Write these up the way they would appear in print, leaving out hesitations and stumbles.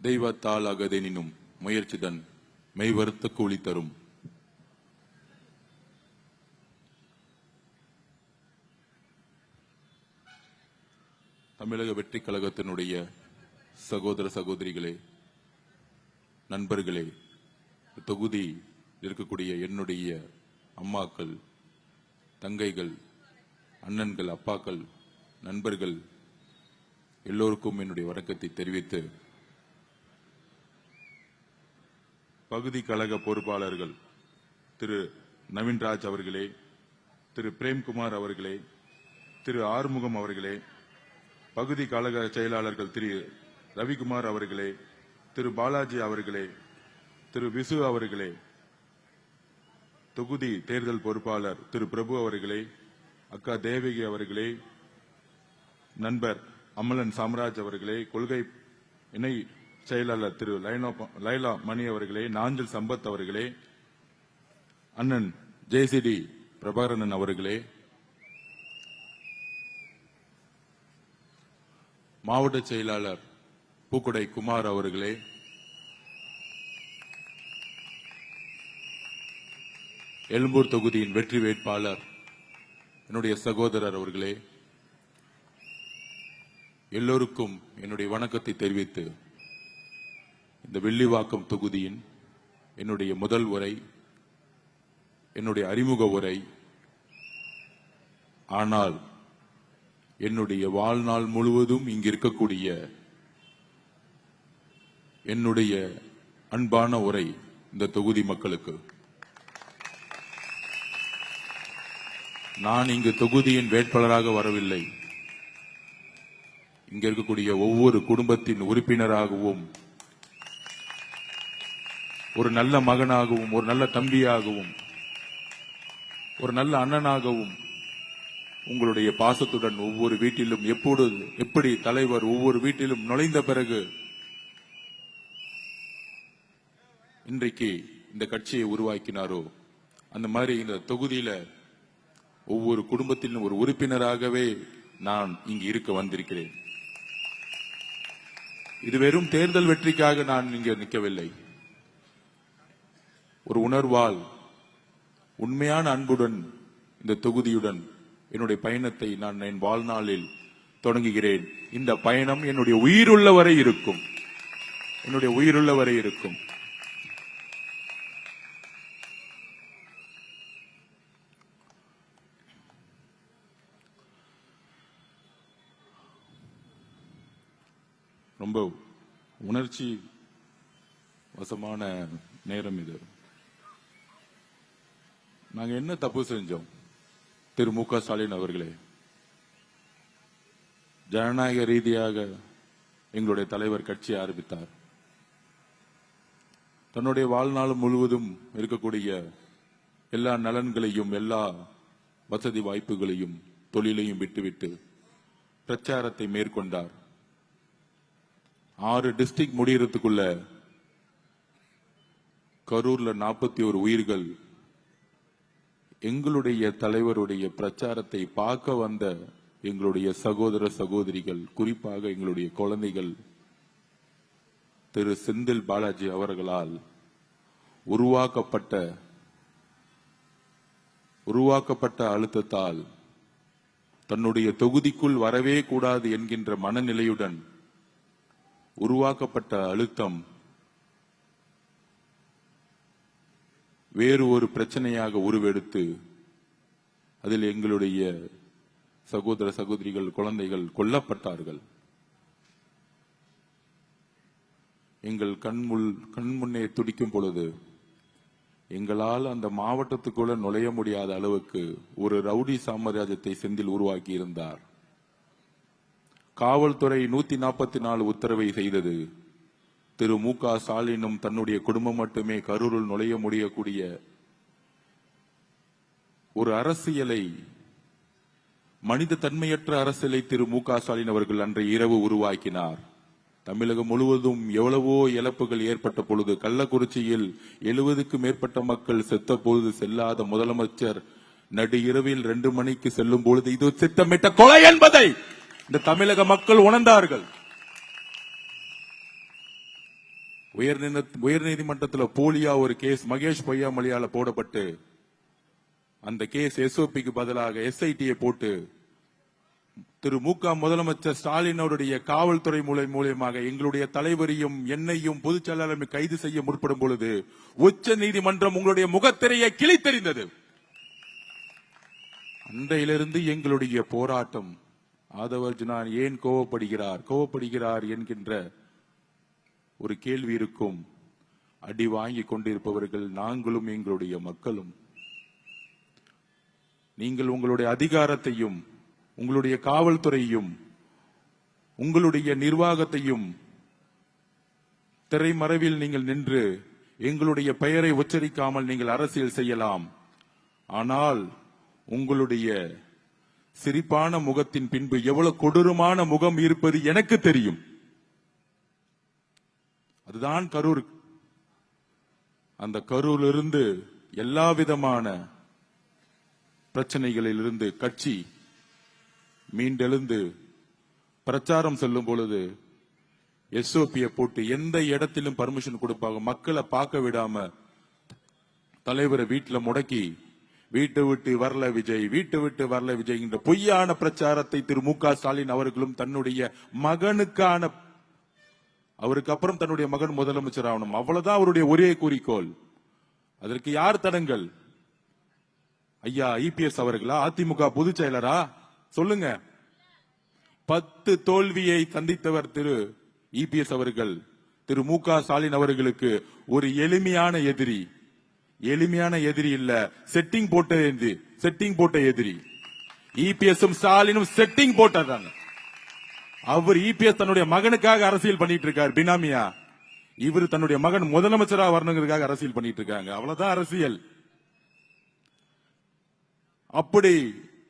தெய்வத்தால் அகதெனினும் முயற்சிதன் மெய்வருத்த கூலி தரும். தமிழக வெற்றி கழகத்தினுடைய சகோதர சகோதரிகளே, நண்பர்களே, தொகுதி இருக்கக்கூடிய என்னுடைய அம்மாக்கள், தங்கைகள், அண்ணன்கள், அப்பாக்கள், நண்பர்கள் எல்லோருக்கும் என்னுடைய வணக்கத்தை தெரிவித்து, பகுதி கழக பொறுப்பாளர்கள் திரு நவீன்ராஜ் அவர்களே, திரு பிரேம்குமார் அவர்களே, திரு ஆறுமுகம் அவர்களே, பகுதி கழக செயலாளர்கள் திரு ரவிக்குமார் அவர்களே, திரு பாலாஜி அவர்களே, திரு விசு அவர்களே, தொகுதி தேர்தல் பொறுப்பாளர் திரு பிரபு அவர்களே, அக்கா தேவகி அவர்களே, நண்பர் அமலன் சாம்ராஜ் அவர்களே, கொள்கை இணை செயலாளர் திரு லைலா மணி அவர்களே, நாஞ்சல் சம்பத் அவர்களே, அண்ணன் ஜேசிடி பிரபாகரன் அவர்களே, மாவட்ட செயலாளர் பூக்குடை குமார் அவர்களே, எழும்பூர் தொகுதியின் வெற்றி வேட்பாளர் என்னுடைய சகோதரர் அவர்களே, எல்லோருக்கும் என்னுடைய வணக்கத்தை தெரிவித்து, இந்த வில்லிவாக்கம் தொகுதியின் என்னுடைய முதல் உரை, என்னுடைய அறிமுக உரை, ஆனால் என்னுடைய வாழ்நாள் முழுவதும் இங்கு இருக்கக்கூடிய என்னுடைய அன்பான உரை இந்த தொகுதி மக்களுக்கு. நான் இங்கு தொகுதியின் வேட்பாளராக வரவில்லை. இங்க இருக்கக்கூடிய ஒவ்வொரு குடும்பத்தின் உறுப்பினராகவும், ஒரு நல்ல மகனாகவும், ஒரு நல்ல தம்பியாகவும், ஒரு நல்ல அண்ணனாகவும், உங்களுடைய பாசத்துடன் ஒவ்வொரு வீட்டிலும் எப்படி தலைவர் ஒவ்வொரு வீட்டிலும் நுழைந்த பிறகு இன்றைக்கு இந்த கட்சியை உருவாக்கினாரோ, அந்த மாதிரி இந்த தொகுதியில ஒவ்வொரு குடும்பத்திலும் ஒரு உறுப்பினராகவே நான் இங்கு இருக்க வந்திருக்கிறேன். இது வெறும் தேர்தல் வெற்றிக்காக நான் இங்கே நிற்கவில்லை. ஒரு உணர்வால், உண்மையான அன்புடன் இந்த தொகுதியுடன் என்னுடைய பயணத்தை நான் என் வாழ்நாளில் தொடங்குகிறேன். இந்த பயணம் என்னுடைய உயிருள்ளவரை இருக்கும். என்னுடைய உயிருள்ளவரை இருக்கும். ரொம்ப உணர்ச்சி வசமான நேரம் இது. நாங்க என்ன தப்பு செஞ்சோம்? திரு மு.க. ஸ்டாலின் அவர்களே, ஜனநாயக ரீதியாக எங்களுடைய தலைவர் கட்சி ஆரம்பித்தார். தன்னுடைய வாழ்நாள் முழுவதும் இருக்கக்கூடிய எல்லா நலன்களையும், எல்லா வசதி வாய்ப்புகளையும், தொழிலையும் விட்டுவிட்டு பிரச்சாரத்தை மேற்கொண்டார். 6 டிஸ்ட்ரிக்ட் முடியறதுக்குள்ள கரூர்ல 41 உயிர்கள் எங்களுடைய தலைவருடைய பிரச்சாரத்தை பார்க்க வந்த எங்களுடைய சகோதர சகோதரிகள், குறிப்பாக எங்களுடைய குழந்தைகள் திரு செந்தில் பாலாஜி அவர்களால் உருவாக்கப்பட்ட அழுத்தத்தால் தன்னுடைய தொகுதிக்குள் வரவே கூடாது என்கின்ற மனநிலையுடன் உருவாக்கப்பட்ட அழுத்தம் வேறு ஒரு பிரச்சனையாக உருவெடுத்து அதில் எங்களுடைய சகோதர சகோதரிகள், குழந்தைகள் கொல்லப்பட்டார்கள். எங்கள் கண் முன்னே துடிக்கும் பொழுது எங்களால் அந்த மாவட்டத்துக்குள்ள நுழைய முடியாத அளவுக்கு ஒரு ரவுடி சாம்ராஜ்யத்தை செந்தில் உருவாக்கி இருந்தார். காவல்துறை 144 உத்தரவை செய்தது. திரு மு.க. ஸ்டாலினும் தன்னுடைய குடும்பம் மட்டுமே கரூரில் நுழைய முடியக்கூடிய ஒரு அரசியலை, மனித தன்மையற்ற அரசியலை திரு மு.க. ஸ்டாலின் அவர்கள் அன்றைய இரவு உருவாக்கினார். தமிழகம் முழுவதும் எவ்வளவோ இழப்புகள் ஏற்பட்ட பொழுது, கள்ளக்குறிச்சியில் 70க்கும் மேற்பட்ட மக்கள் செத்த பொழுது செல்லாத முதலமைச்சர் நடு இரவில் 2 மணிக்கு செல்லும் பொழுது இது திட்டமிட்ட கொலை என்பதை இந்த தமிழக மக்கள் உணர்ந்தார்கள். உயர்நீதிமன்றத்தில் போலியா ஒரு கேஸ் மகேஷ் பொய்யாமொழியால போடப்பட்டு அந்த கேஸ் எஸ்ஓபிக்கு பதிலாக எஸ்ஐடியை போட்டு திரு மு.க. முதலமைச்சர் ஸ்டாலின் அவருடைய காவல்துறை மூலமாக எங்களுடைய தலைவரையும் என்னையும் பொதுச் செயலாளரையும் கைது செய்ய முற்படும் பொழுது உச்ச நீதிமன்றம் உங்களுடைய முகத்திரையை கிழித்தெறிந்தது. அன்றையிலிருந்து எங்களுடைய போராட்டம். ஆதவர்ஜுனான் ஏன் கோவப்படுகிறார் என்கின்ற ஒரு கேள்வி இருக்கும். அடி வாங்கி கொண்டிருப்பவர்கள் நாங்களும் எங்களுடைய மக்களும். நீங்கள் உங்களுடைய அதிகாரத்தையும் உங்களுடைய காவல்துறையும் உங்களுடைய நிர்வாகத்தையும் திரைமறைவில் நீங்கள் நின்று எங்களுடைய பெயரை உச்சரிக்காமல் நீங்கள் அரசியல் செய்யலாம். ஆனால் உங்களுடைய சிரிப்பான முகத்தின் பின்பு எவ்வளவு கொடூரமான முகம் இருப்பது எனக்கு தெரியும். அதுதான் கரூர். அந்த கரூரிலிருந்து எல்லா விதமான பிரச்சனைகளிலிருந்து கட்சி மீண்டெழுந்து பிரச்சாரம் செல்லும் பொழுது எஸ்ஓபியை போட்டு எந்த இடத்திலும் பர்மிஷன் கொடுப்பாங்க. மக்களை பார்க்க விடாம தலைவரை வீட்டுல முடக்கி வீட்டை விட்டு வரல விஜய் என்ற பொய்யான பிரச்சாரத்தை திரு மு.க. ஸ்டாலின் அவர்களும் தன்னுடைய மகனுக்கான அவருக்கு அப்புறம் தன்னுடைய மகன் முதலமைச்சர் ஆகணும், அவ்வளவுதான் அவருடைய ஒரே குறிக்கோள். அதற்கு யார் தடங்கள்? ஐயா இபிஎஸ் அவர்களா? அதிமுக பொதுச் செயலரா? சொல்லுங்க. 10 தோல்வியை சந்தித்தவர் திரு இபிஎஸ் அவர்கள். திரு மு.க. ஸ்டாலின் அவர்களுக்கு ஒரு எளிமையான எதிரி இல்ல, செட்டிங் போட்ட எதிரி. இபிஎஸும் ஸ்டாலினும் செட்டிங் போட்டாங்க. அவர் இபிஎஸ் தன்னுடைய மகனுக்காக அரசியல் பண்ணிட்டு இருக்கார் பினாமியா. இவர் தன்னுடைய மகன் முதலமைச்சராக வரணுங்கிறதுக்காக அரசியல் பண்ணிட்டு இருக்காங்க. அவ்வளவுதான் அரசியல். அப்படி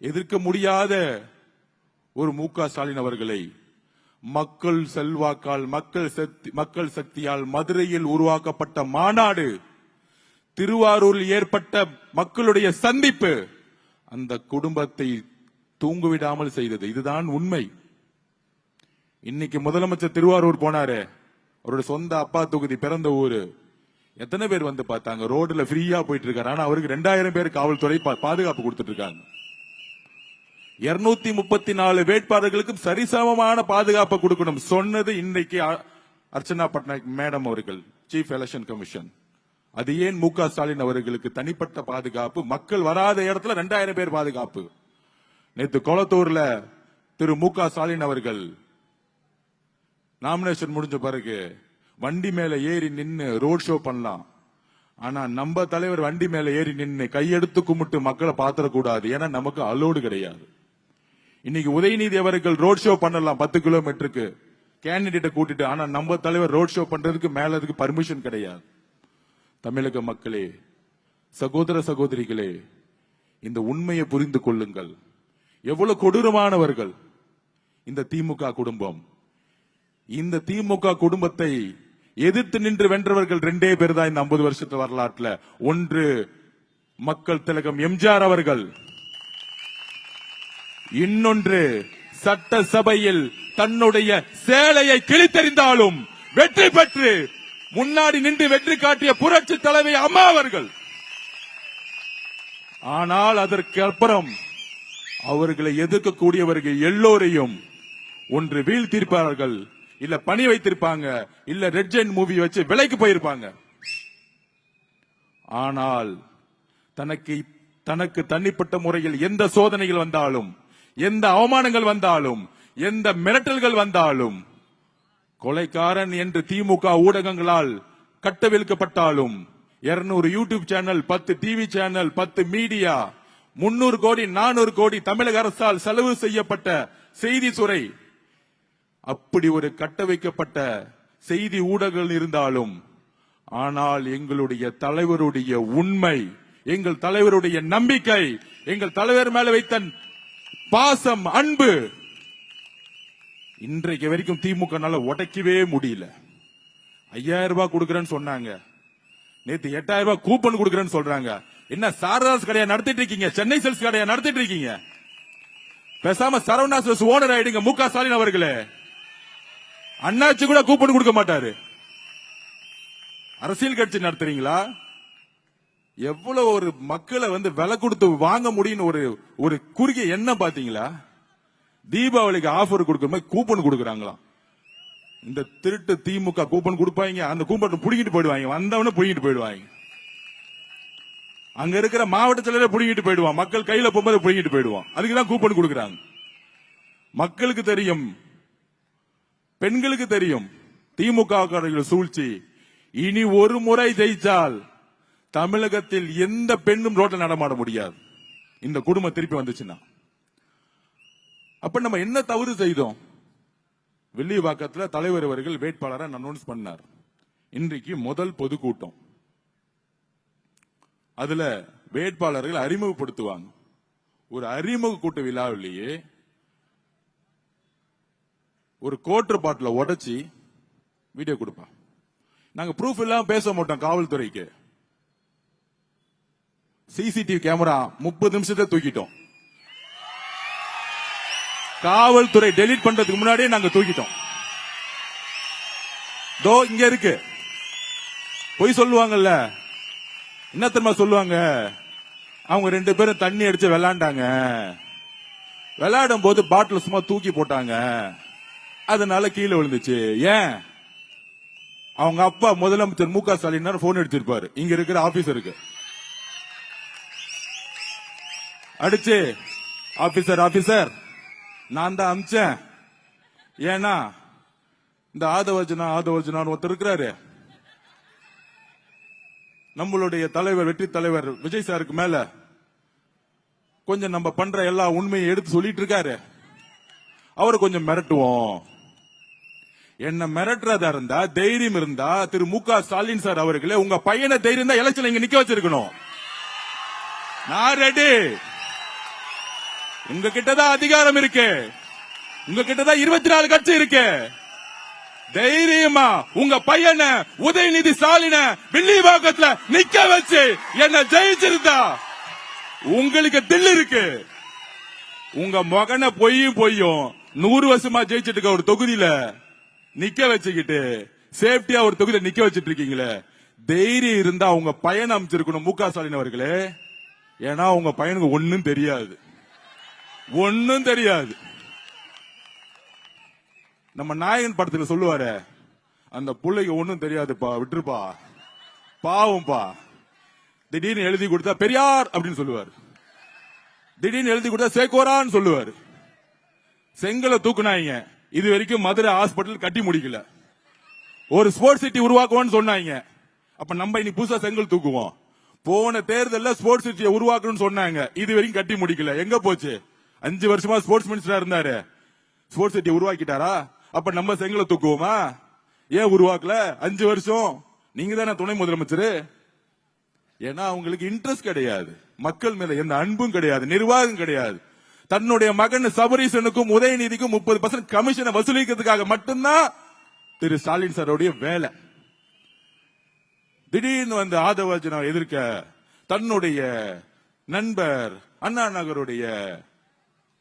எதிர்க்க முடியாத ஒரு மு.க. ஸ்டாலின் அவர்களை மக்கள் செல்வாக்கால் மக்கள் சக்தியால் மதுரையில் உருவாக்கப்பட்ட மாநாடு, திருவாரூரில் ஏற்பட்ட மக்களுடைய சந்திப்பு அந்த குடும்பத்தை தூங்குவிடாமல் செய்தது. இதுதான் உண்மை. இன்னைக்கு முதலமைச்சர் திருவாரூர் போனாரு. அவருடைய சொந்த அப்பா தொகுதி, பிறந்த ஊரு. எத்தனை பேர் வந்து பார்த்தாங்க? ரோடுல ஃப்ரீயா போயிட்டு இருக்காரு. ஆனா அவருக்கு 2000 பேர் காவல்துறை பாதுகாப்பு கொடுத்துட்டு இருக்காங்க. 234 வேட்பாளர்களுக்கும் சரிசமமான பாதுகாப்பு கொடுக்கணும் சொன்னது இன்னைக்கு அர்ச்சனா பட்நாயக் மேடம் அவர்கள், சீஃப் எலெக்ஷன் கமிஷன். அது ஏன் மு.க. ஸ்டாலின் அவர்களுக்கு தனிப்பட்ட பாதுகாப்பு? மக்கள் வராத இடத்துல 2000 பேர் பாதுகாப்பு. நேற்று கொளத்தூர்ல திரு மு.க. ஸ்டாலின் அவர்கள் நாமினேஷன் முடிஞ்ச பிறகு வண்டி மேல ஏறி நின்னு ரோட் ஷோ பண்ணலாம். ஆனா நம்ம தலைவர் வண்டி மேல ஏறி நின்னு கையெடுத்து கும்பிட்டு மக்களை பாத்திரக்கூடாது. ஏன்னா நமக்கு அலோடு கிடையாது. இன்னைக்கு உதயநிதி அவர்கள் ரோட் ஷோ பண்ணலாம் 10 கிலோமீட்டருக்கு கேண்டிடேட்டை கூட்டிட்டு. ஆனா நம்ம தலைவர் ரோட் ஷோ பண்றதுக்கு மேல அதுக்கு பர்மிஷன் கிடையாது. தமிழக மக்களே, சகோதர சகோதரிகளே, இந்த உண்மையை புரிந்து கொள்ளுங்கள். எவ்வளவு கொடூரமானவர்கள் இந்த திமுக குடும்பம். இந்த திமுக குடும்பத்தை எதிர்த்து நின்று வென்றவர்கள் 2 பேர் தான் இந்த 50 வருஷத்து வரலாற்றுல. ஒன்று மக்கள் திலகம் எம்ஜிஆர் அவர்கள், இன்னொன்று சட்டசபையில் தன்னுடைய சேலையை கிழித்தெறிந்தாலும் வெற்றி பெற்று முன்னாடி நின்று வெற்றி காட்டிய புரட்சி தலைவி அம்மா அவர்கள். ஆனால் அதற்கு அப்புறம் அவர்களை எதிர்க்கக்கூடியவர்கள் எல்லோரையும் ஒன்று வீழ்த்திருப்பார்கள், இல்ல பணி வைத்திருப்பாங்க, இல்ல ரெட் ஜெயின் மூவி வச்சு விலைக்கு போயிருப்பாங்க. ஆனால் தனக்கு தனிப்பட்ட முறையில் எந்த சோதனைகள் வந்தாலும், எந்த அவமானங்கள் வந்தாலும், எந்த மிரட்டல்கள் வந்தாலும், கொலைக்காரன் என்று திமுக ஊடகங்களால் கட்டவிழ்க்கப்பட்டாலும் 200 YouTube channel, 10 TV channel, 10 media, 300 கோடி 400 கோடி தமிழக அரசால் செலவு செய்யப்பட்ட செய்தி துறை, அப்படி ஒரு கட்ட வைக்கப்பட்ட செய்தி ஊடகங்கள் இருந்தாலும், ஆனால் எங்களுடைய தலைவருடைய உண்மை, எங்கள் தலைவருடைய நம்பிக்கை, எங்கள் தலைவர் மேல வைத்த பாசம், அன்பு இன்றைக்கு வரைக்கும் திமுக உடைக்கவே முடியல. 5000 ரூபாய் கொடுக்கறேன்னு சொன்னாங்க, நேத்து 8000 ரூபாய் கூப்பன் கொடுக்கறேன்னு சொல்றாங்க. என்ன சாரதாஸ் கடையா நடத்திட்டு இருக்கீங்க? சென்னை சில்க்ஸ் கடையா நடத்திட்டு இருக்கீங்க? பேசாம சரவணா ஸ்டோர்ஸ் ஓனர் ஆயிடுங்க மு.க. ஸ்டாலின் அவர்களே. அண்ணாச்சி கூட கூப்பன் கொடுக்க மாட்டாரு. அரசியல் கட்சி நடத்துறீங்களா? எவ்வளவு ஒரு மக்களை விலை கொடுத்து வாங்க முடியும் ஒரு குறுகிய எண்ணம் பாத்தீங்களா? தீபாவளிக்கு ஆஃபர் கொடுக்கிற மாதிரி கூப்பன் கொடுக்கறாங்களாம். இந்த திருட்டு திமுக கூப்பன் கொடுப்பாங்க, அந்த கூப்பன் புடிக்கிட்டு போயிடுவாங்க, வந்தவன புடிக்கிட்டு போயிடுவாங்க. அங்க இருக்கிற மாவட்ட செயலரை புடிங்கிட்டு போயிடுவான், மக்கள் கையில போகும்போது புடிங்கிட்டு போயிடுவான். அதுக்குதான் கூப்பன் கொடுக்கறாங்க. மக்களுக்கு தெரியும், பெண்களுக்கு தெரியும் திமுக சூழ்ச்சி. இனி ஒரு முறை ஜெயிச்சால் தமிழகத்தில் எந்த பெண்ணும் ரோட்ல நடமாட முடியாது. இந்த குடும்பம் திருப்பி வந்துச்சுன்னா அப்ப நம்ம என்ன தவறு செய்தோம்? வில்லிவாக்கத்தில் தலைவர் அவர்கள் வேட்பாளரை அனௌன்ஸ் பண்ணார். இன்றைக்கு முதல் பொதுக்கூட்டம். அதுல வேட்பாளர்கள் அறிமுகப்படுத்துவாங்க. ஒரு அறிமுக கூட்ட விழாவிலேயே ஒரு கோட்டர் பாட்டில உடைச்சி வீடியோ கொடுப்பான். நாங்க ப்ரூஃப் எல்லாம் பேச மாட்டோம். காவல்துறைக்கு சிசிடிவி கேமரா 30 நிமிஷத்தை தூக்கிட்டோம். காவல்துறை டெலீட் பண்றதுக்கு முன்னாடியே நாங்க தூக்கிட்டோம். தோ இங்க இருக்கு. பொய் சொல்லுவாங்கல்ல, என்ன தெரியுமா சொல்லுவாங்க? அவங்க 2 பேரும் தண்ணி அடிச்சு விளையாண்டாங்க, விளையாடும் போது பாட்டில் சும்மா தூக்கி போட்டாங்க, அதனால கீழே விழுந்துச்சு. ஏன்? அவங்க அப்பா முதலமைச்சர் மு.க. ஸ்டாலின் போன் எடுத்திருப்பாரு இங்க இருக்கிற ஆபீசருக்கு. அடிச்சு, ஆபீசர் நான் தான் அமிச்சேன். ஏன்னா இந்த ஆதவர்ஜனா ஒருத்தர் இருக்கிறாரு, நம்மளுடைய தலைவர் வெற்றி தலைவர் விஜய் சாருக்கு மேல கொஞ்சம் நம்ம பண்ற எல்லா உண்மையை எடுத்து சொல்லிட்டு இருக்காரு. அவரை கொஞ்சம் மிரட்டுவோம். என்ன மிரட்டுறதா இருந்தா, தைரியம் இருந்தா திரு மு.க. ஸ்டாலின் சார் அவர்களே, உங்க பையனை தைரியம் தான் எலெக்ஷன் இங்க நிக்க வச்சிருக்கணும். நான் ரெடி. உங்க கிட்டதான் அதிகாரம் இருக்கு, உங்க கிட்டதான் 24 கட்சி இருக்கு. தைரியமா உங்க பையனை உதயநிதி ஸ்டாலின வில்லிவாக்கத்துல நிக்க வச்சு என்ன ஜெயிச்சிருந்தா உங்களுக்கு தில் இருக்கு. உங்க மகனை பொய்யும் 100 வருஷமா ஜெயிச்சிட்டு இருக்க ஒரு தொகுதியில நிக்க வச்சுக்கிட்டு சேஃப்டியா ஒரு தொகுதியில நிக்க வச்சிட்டு இருக்கீங்களே, தைரியம் இருந்தா உங்க பையனை அமைச்சிருக்கணும் மு.க. ஸ்டாலின் அவர்களே. ஏன்னா உங்க பையனுக்கு ஒன்னும் தெரியாது. நம்ம நாயகன் படத்துல சொல்லுவாரு, அந்த புள்ளைக்கு ஒன்னும் தெரியாதுப்பா, விட்டுருப்பா, பாவம்பா. திடீர்னு எழுதி கொடுத்தா பெரியார் அப்படின்னு சொல்லுவாரு, திடீர்னு எழுதி கொடுத்தா சேகோரான்னு சொல்லுவாரு. செங்கலை தூக்குனாங்க, இது வரைக்கும் மதுரை ஹாஸ்பிட்டல் கட்டி முடிக்கல. ஒரு ஸ்போர்ட்ஸ் சிட்டி உருவாக்குவோம்னு சொன்னாங்க, அப்ப நம்ம இன்னைக்கு புதுசா செங்கல் தூக்குவோம். போன தேர்தலில் ஸ்போர்ட்ஸ் சிட்டியை உருவாக்கணும்னு சொன்னாங்க, இது வரைக்கும் கட்டி முடிக்கல. எங்க போச்சு? 5 வருஷமா ஸ்போர்ட்ஸ் மினிஸ்டரா இருந்தாரு, ஸ்போர்ட்ஸ் சிட்டியை உருவாக்கிட்டாரா? அப்ப நம்ம செங்கலை தூக்குவோமா? ஏன் உருவாக்கல? 5 வருஷம் நீங்க தானே துணை முதலமைச்சர். ஏன்னா அவங்களுக்கு இன்ட்ரெஸ்ட் கிடையாது, மக்கள் மேல எந்த அன்பும் கிடையாது, நிர்வாகம் கிடையாது. தன்னுடைய மகன் சபரீசனுக்கும் உதயநிதிக்கும் 30% கமிஷனை வசூலிக்கிறதுக்காக மட்டும்தான் திரு ஸ்டாலின் சாரோடைய வேலை. திடீர்னு ஆதவர்ஜனா எதிர்க்க தன்னுடைய நண்பர், அண்ணா நகருடைய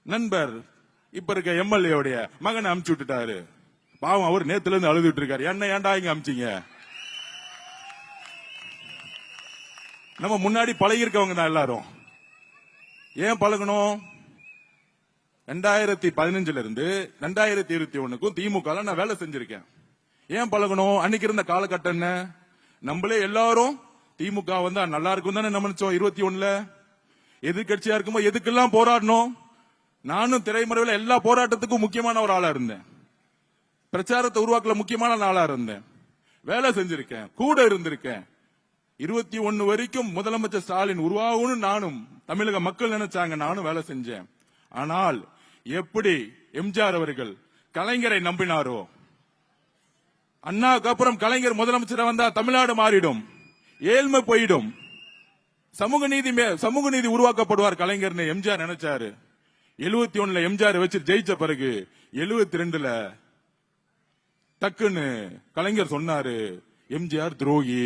நண்பர், இப்ப இருக்க எம்எல்ஏ மகனை அமுச்சு விட்டுட்டாரு. பாவம், அவர் நேத்துல இருந்து அழுதுட்டு இருக்காரு. என்ன ஏன்டா இங்க அமிச்சிங்க? நம்ம முன்னாடி பழகி இருக்கவங்க தான் எல்லாரும். ஏன் பழகணும்? 2015 இருந்து 2021க்கும் திமுக நான் வேலை செஞ்சிருக்கேன். ஏன் பழகணும்? அன்னைக்கு இருந்த காலகட்டம் என்ன? நம்மளே எல்லாரும் திமுக நல்லா இருக்கும் தானே நினைச்சோம். 21ல எதிர்கட்சியா இருக்கும்போது எதுக்கெல்லாம் போராடணும். நானும் திரைமறைவில் எல்லா போராட்டத்துக்கும் முக்கியமான ஒரு ஆளா இருந்தேன். பிரச்சாரத்தை உருவாக்கல முக்கியமான ஆளா இருந்தேன். வேலை செஞ்சிருக்கேன், கூட இருந்திருக்கேன். 21 வரைக்கும் முதலமைச்சர் ஸ்டாலின் உருவாகணும் நானும் தமிழக மக்கள் நினைச்சாங்க, நானும் வேலை செஞ்சேன். ஆனால் எப்படி எம்ஜிஆர் அவர்கள் கலைஞரை நம்பினாரோ, அண்ணாக்கு அப்புறம் கலைஞர் முதலமைச்சர் வந்தா தமிழ்நாடு மாறிடும், ஏழ்மை போயிடும், சமூக நீதி உருவாக்கப்படுவார் கலைஞர்னு எம்ஜிஆர் நினைச்சாரு. 71ல எம்ஜிஆர் வச்சு ஜெயிச்ச பிறகு 72ல டக்குன்னு கலைஞர் சொன்னாரு, எம்ஜிஆர் துரோகி.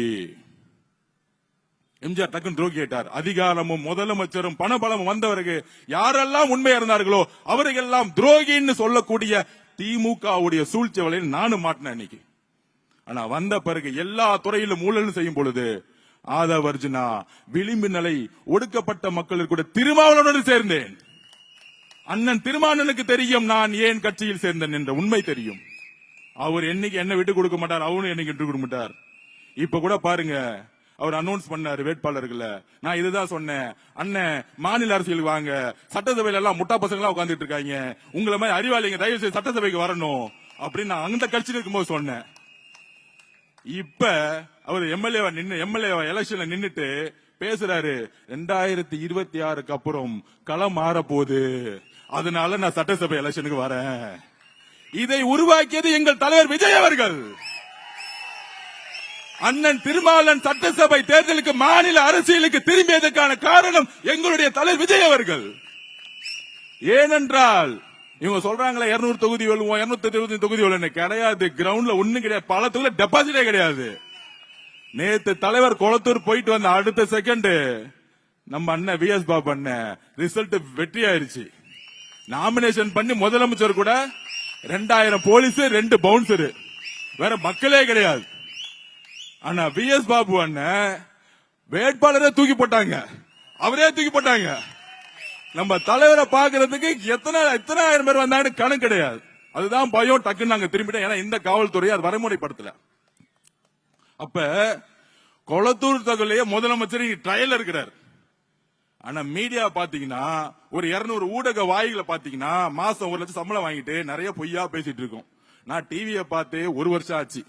எம்ஜிஆர் டக்குன்னு துரோகி ஆயிட்டார். அதிகாரமும் முதலமைச்சரும் பணபலமும் வந்தவருக்கு யாரெல்லாம் உண்மையா இருந்தார்களோ அவர்களெல்லாம் துரோகின்னு சொல்லக்கூடிய திமுகவுடைய சூழ்ச்சி வலையில் நானும் மாட்டினேன். இன்னைக்கு ஆனா வந்த பிறகு எல்லா துறையிலும் ஊழல் செய்யும் பொழுது ஆதவர்ஜுனா விளிம்பு நிலை ஒடுக்கப்பட்ட மக்களுக்கு கூட திருமாவளவனோடு சேர்ந்தேன். அண்ணன் திருமாவளவனுக்கு தெரியும் நான் ஏன் கட்சியில் சேர்ந்தேன் என்ற உண்மை தெரியும். அவர் என்னைக்கு என்ன விட்டு கொடுக்க மாட்டார், அவனும் என்னைக்கு விட்டு கொடுக்க மாட்டார். இப்ப கூட பாருங்க, அவர் அனௌன்ஸ் பண்ணாரு வேட்பாளர்களை. நான் இதுதான் சொன்னேன், அண்ணன் மாநில அரசியலுக்கு வாங்க, சட்டசபையில எல்லாம் முட்டா பசங்க எல்லாம் உட்கார்ந்துட்டு இருக்காங்க, உங்களை மாதிரி அறிவாளிங்க தயவு செய்து சட்டசபைக்கு வரணும் அப்படின்னு நான் அந்த கட்சியில் இருக்கும்போது சொன்னேன். இப்ப அவர் எம்எல்ஏ எலெக்ஷன்ல நின்னுட்டு பேசுறாரு, 2026க்கு அப்புறம் களம் மாற போகுது, அதனால நான் சட்டசபை எலெக்ஷனுக்கு வரேன். இதை உருவாக்கியது எங்கள் தலைவர் விஜய் அவர்கள். அண்ணன் திருமாவளவன் சட்டசபை தேர்தலுக்கு மாநில அரசியலுக்கு திரும்பியதற்கான காரணம் எங்களுடைய தலைவர் விஜய் அவர்கள். ஏனென்றால் இவங்க சொல்றாங்களே 200 தொகுதி வெல்லுவோம், 220 தொகுதி வெல்லுவோம். கிடையாது, கிரவுண்ட்ல ஒண்ணு கிடையாது, பல தொகுதியில டெபாசிட்டே கிடையாது. நேத்து தலைவர் கொளத்தூர் போயிட்டு வந்த அடுத்த செகண்ட் நம்ம அண்ணன் விஎஸ் பாபு அண்ணன் ரிசல்ட் வெற்றி ஆயிருச்சு. நாமினேஷன் பண்ணி முதலமைச்சர் கூட 2000 போலீஸ் 2 பவுன்சர், வேற மக்களே கிடையாது. ஆனா விஎஸ் பாபு அண்ணன் வேட்பாளரே தூக்கி போட்டாங்க, அவரே தூக்கி போட்டாங்க. நம்ம தலைவரை பாக்குறதுக்கு எத்தனை ஆயிரம் பேர் வந்தாங்கன்னு கணக்கு கிடையாது. அதுதான் பயம், டக்குன்னு நாங்க திரும்பிட்டோம். ஏன்னா இந்த காவல்துறை அது வரைமுறைப்படுத்தல. அப்ப கொளத்தூர் தகவலையே முதலமைச்சர் ட்ரையல் இருக்கிறார். ஆனா மீடியா பாத்தீங்கன்னா ஒரு 200 ஊடக வாய்களை பாத்தீங்கன்னா மாசம் 1 லட்சம் சம்பளம் வாங்கிட்டு நிறைய பொய்யா பேசிட்டு இருக்கோம். நான் டிவியை பார்த்து 1 வருஷம் ஆச்சு.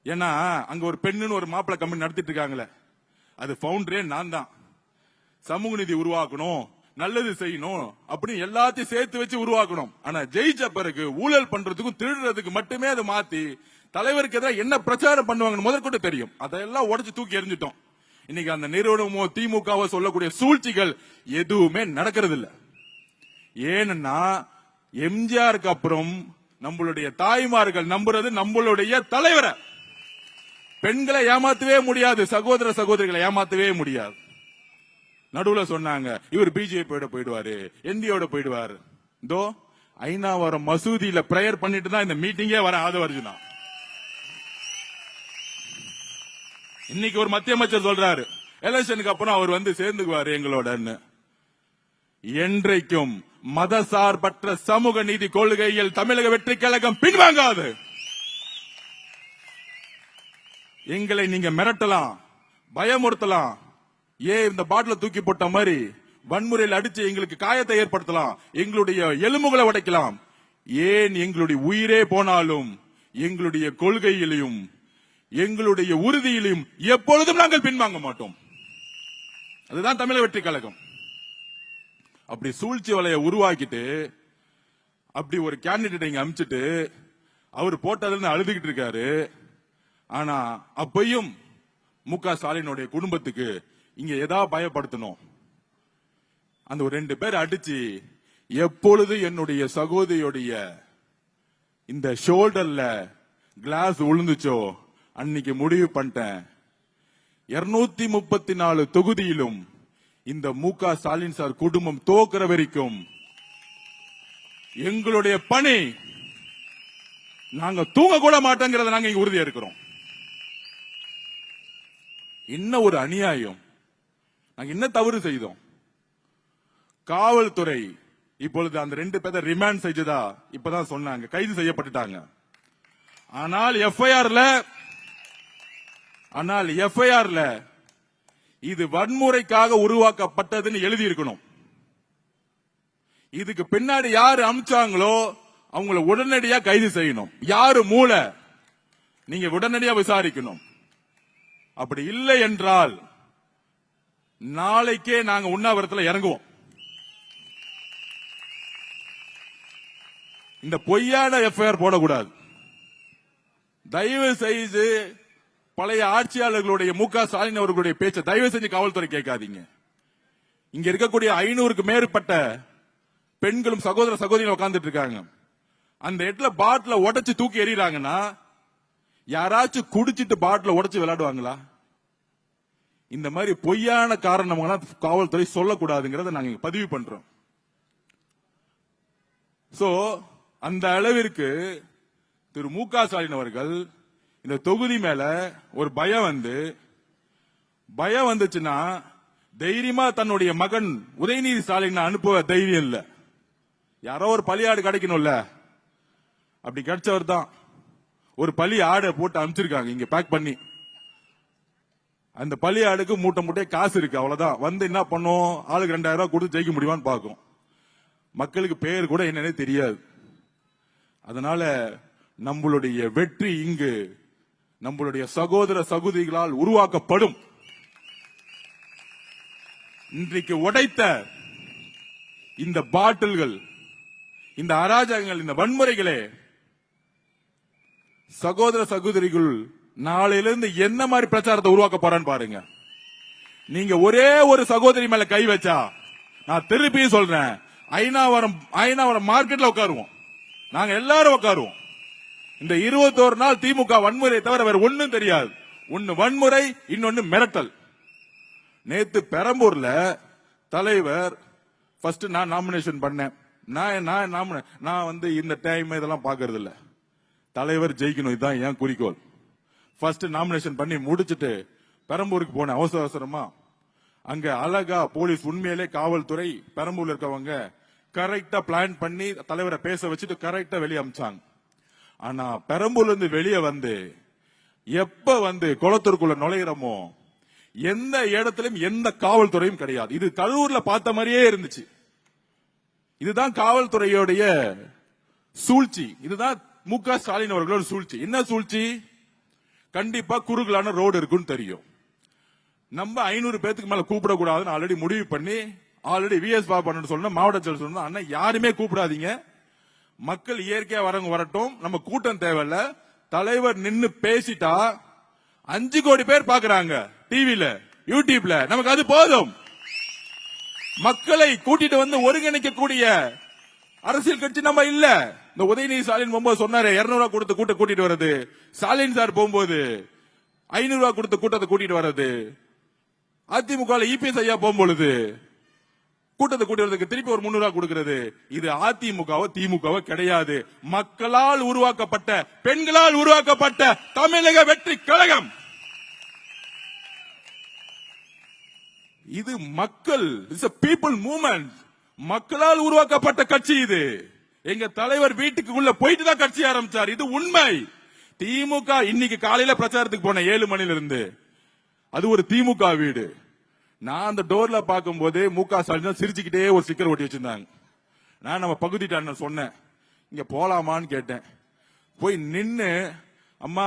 ஏன்னா அங்க ஒரு பெண்ணுன்னு ஒரு மாப்பிள கம்பெனி நடத்திட்டு இருக்காங்களே, அது பவுண்டரே நான் தான். சமூக நீதி உருவாக்கணும், நல்லது செய்யணும் அப்படின்னு எல்லாத்தையும் சேர்த்து வச்சு உருவாக்கணும். ஆனா ஜெயிச்ச பிறகு ஊழல் பண்றதுக்கும் திருடுறதுக்கு மட்டுமே அதை மாத்தி தலைவருக்கு எதிராக என்ன பிரச்சாரம் பண்ணுவாங்கன்னு முதற்கொண்டு தெரியும். அதெல்லாம் உடைச்சு தூக்கி எறிஞ்சிட்டோம். இன்னைக்கு அந்த நிறுவனமோ திமுகவோ சொல்லக்கூடிய சூழ்ச்சிகள் எதுவுமே நடக்கிறது இல்ல. ஏன்னா எம்ஜிஆருக்கு அப்புறம் நம்மளுடைய தாய்மார்கள் நம்புறது நம்மளுடைய தலைவரை. பெண்களை ஏமாத்தவே முடியாது, சகோதர சகோதரிகளை ஏமாத்தவே முடியாது. நடுவுல சொன்னாங்க இவர் பிஜேபியோட போயிடுவாரு, என்டியோட போயிடுவாரு. இதோ ஐநாவரம் மசூதியில பிரேயர் பண்ணிட்டு தான் இந்த மீட்டிங்கே வர ஆதவர்ஜுனா. இன்னைக்கு ஒரு மத்திய அமைச்சர் சொல்றாரு எலெக்ஷனுக்கு அப்புறம் அவர் வந்து சேர்ந்துக்குவாரு எங்களோட. என்றைக்கும் மதசார்பற்ற சமூக நீதி கொள்கையில் தமிழக வெற்றி கழகம் பின்வாங்காது. எங்களை நீங்க மிரட்டலாம், பயமுறுத்தலாம், இந்த பாட்டில தூக்கி போட்ட மாதிரி வன்முறையில் அடிச்சு எங்களுக்கு காயத்தை ஏற்படுத்தலாம், எங்களுடைய எலும்புகளை உடைக்கலாம். ஏன் எங்களுடைய உயிரே போனாலும் எங்களுடைய கொள்கையிலையும் எங்களுடைய உறுதியிலையும் எப்பொழுதும் நாங்கள் பின்வாங்க மாட்டோம். அதுதான் தமிழக வெற்றி கழகம். அப்படி சூழ்ச்சி வலைய உருவாக்கிட்டு அப்படி ஒரு கேண்டிடேட் இங்க அமிச்சிட்டு அவர் போட்டதுன்னு அழுதுகிட்டு இருக்காரு. ஆனா அப்பையும் முக ஸ்டாலினுடைய குடும்பத்துக்கு இங்க ஏதாவது பயப்படுத்தணும். அந்த ஒரு 2 பேர் அடிச்சு எப்பொழுது என்னுடைய சகோதரியுடைய இந்த ஷோல்டர்ல கிளாஸ் விழுந்துச்சோ அன்னைக்கு முடிவு பண்ணிட்டேன், 234 தொகுதியிலும் இந்த முக ஸ்டாலின் சார் குடும்பம் தோக்குற வரைக்கும் எங்களுடைய பணி நாங்க தூங்க கூட மாட்டோங்கிறத நாங்க இங்க உறுதியா இருக்கிறோம். என்ன ஒரு அநியாயம், நாங்க என்ன தவறு செய்தோம்? காவல்துறை இப்பொழுது அந்த 2 பேரை ரிமாண்ட் செஞ்சதா இப்பதான் சொன்னாங்க, கைது செய்யப்பட்டுட்டாங்க. ஆனால் எஃப்ஐஆர்ல இது வன்முறைக்காக உருவாக்கப்பட்டதுன்னு எழுதி இருக்கணும். இதுக்கு பின்னாடி யாரு அமிச்சாங்களோ அவங்கள உடனடியா கைது செய்யணும். யாரு மூளை நீங்க உடனடியா விசாரிக்கணும். அப்படி இல்லை என்றால் நாளைக்கே நாங்க உண்ணாவிரத்தில் இறங்குவோம். இந்த பொய்யான எஃப்ஐஆர் போடக்கூடாது. தயவு செய்து பழைய ஆட்சியாளர்களுடைய முக ஸ்டாலின் அவர்களுடைய பேச்சை தயவு செஞ்சு காவல்துறை கேட்காதீங்க. இங்க இருக்கக்கூடிய 500க்கு மேற்பட்ட பெண்களும் சகோதர சகோதரிகள் உட்கார்ந்துட்டு இருக்காங்க. அந்த இடத்துல பாட்டில உடைச்சு தூக்கி எறிறாங்கன்னா யாராச்சும் குடிச்சிட்டு பாட்டில உடைச்சு விளையாடுவாங்களா? இந்த மாதிரி பொய்யான காரணம் காவல்துறை சொல்லக்கூடாதுங்கிறத நாங்க பதிவு பண்றோம். சோ அந்த அளவிற்கு திரு முக ஸ்டாலின் அவர்கள் இந்த தொகுதி மேல ஒரு பயம் வந்துச்சுன்னா தைரியமா தன்னுடைய மகன் உதயநிதி ஸ்டாலின் அனுப்ப தைரியம் இல்ல. யாரோ ஒரு பலியாடு கிடைக்கணும்ல, அப்படி கிடைச்சவர் தான் ஒரு பலி ஆடை போட்டு அனுப்பிச்சிருக்காங்க இங்க பேக் பண்ணி. அந்த பலி ஆடுக்கு மூட்டை காசு இருக்கு, அவ்வளவுதான். வந்து என்ன பண்ணும், ஆளுக்கு 2000 ரூபாய் கொடுத்து ஜெயிக்க முடியுமான்னு பாக்கும். மக்களுக்கு பேர் கூட என்னன்னே தெரியாது. அதனால நம்மளுடைய வெற்றி இங்கு நம்மளுடைய சகோதர சகோதரிகளால் உருவாக்கப்படும். இன்றைக்கு உடைத்த இந்த பாட்டில்கள், இந்த அராஜகங்கள், இந்த வன்முறைகளே சகோதர சகோதரிகள் நாளையிலிருந்து என்ன மாதிரி பிரச்சாரத்தை உருவாக்க போறான்னு பாருங்க. நீங்க ஒரே ஒரு சகோதரி மேல கை வச்சா, நான் திருப்பியும் சொல்றேன், ஐநாவரம் மார்க்கெட்ல உட்காருவோம், நாங்க எல்லாரும் உட்காருவோம். இந்த 21 நாள் திமுக வன்முறை தவிர வேற ஒண்ணும் தெரியாது. ஒன்னு வன்முறை, இன்னொன்னு மிரட்டல். நேத்து பெரம்பூர்ல தலைவர் ஃபர்ஸ்ட் நான் நாமினேஷன் பண்ணேன். நான் இந்த டைம் இதெல்லாம் பாக்குறது இல்ல. தலைவர் ஜெயிக்கணும், இதுதான் என் குறிக்கோள். ஃபர்ஸ்ட் நாமினேஷன் பண்ணி முடிச்சிட்டு பெரம்பூருக்கு போனேன் அவசரமா. அங்க அழகா போலீஸ், உண்மையிலே காவல்துறை, பெரம்பூர்ல இருக்கவங்க கரெக்டா பிளான் பண்ணி தலைவரை பேச வச்சுட்டு கரெக்டா வெளியே அமிச்சாங்க. ஆனா பெரம்பூர்ல இருந்து வெளியே எப்ப குளத்தூருக்குள்ள நுழையிறமோ எந்த இடத்திலும் எந்த காவல்துறையும் கிடையாது. இது கரூர்ல பார்த்த மாதிரியே இருந்துச்சு. இதுதான் காவல்துறையோடைய சூழ்ச்சி. இதுதான் மு.க. ஸ்டாலின் அவர்களோட சூழ்ச்சி. என்ன சூழ்ச்சி? கண்டிப்பா குறுகலான ரோடு இருக்குன்னு தெரியும். நம்ம 500 பேத்துக்கு மேல கூப்பிடக்கூடாதுன்னு ஆல்ரெடி முடிவு பண்ணி, ஆல்ரெடி விஎஸ் பாபு சொன்ன, மாவட்ட செயலர் சொன்ன, அண்ணா யாருமே கூப்பிடாதீங்க, மக்கள் இயற்கையா வரவங்க வரட்டும், நம்ம கூட்டம் தேவையில்ல, தலைவர் நின்னு பேசிட்டா 5 கோடி பேர் பாக்குறாங்க டிவில, யூடியூப்ல, நமக்கு அது போதும். மக்களை கூட்டிட்டு வந்து ஒருங்கிணைக்கக்கூடிய அரசியல் கட்சி நம்ம இல்ல. இந்த உதயநிதி ஸ்டாலின் போகும்போது சொன்னாரு 200 ரூபாய் கொடுத்து கூட்டிட்டு வர்றது, ஸ்டாலின் சார் போகும்போது 500 ரூபாய் கொடுத்து கூட்டத்தை கூட்டிட்டு வர்றது, அதிமுக இபிஎஸ் ஐயா போகும்பொழுது கூட்டத்தை கூட்டி வரதுக்கு திருப்பி ஒரு 300 ரூபாய் கொடுக்கிறது. இது அதிமுகவோ திமுகவோ கிடையாது. மக்களால் உருவாக்கப்பட்ட, பெண்களால் உருவாக்கப்பட்ட தமிழக வெற்றி கழகம். இது மக்கள், இட்ஸ் a people movement. மக்களால் உருவாக்கப்பட்ட கட்சி இது. எங்க தலைவர் வீட்டுக்குள்ள போயிட்டு தான் கட்சி ஆரம்பிச்சார். இது உண்மை. திமுக இன்னைக்கு காலையில பிரச்சாரத்துக்கு போன 7 மணில இருந்து, அது ஒரு திமுக வீடு. நான் அந்த டோர்ல பார்க்கும் போது மு.க. ஸ்டாலின் சிரிச்சுக்கிட்டே ஒரு ஸ்டிக்கர் ஒட்டி வச்சிருந்தாங்க. நான் நம்ம பகுதிட்ட சொன்னேன், இங்க போலாமான்னு கேட்டேன். போய் நின்னு, அம்மா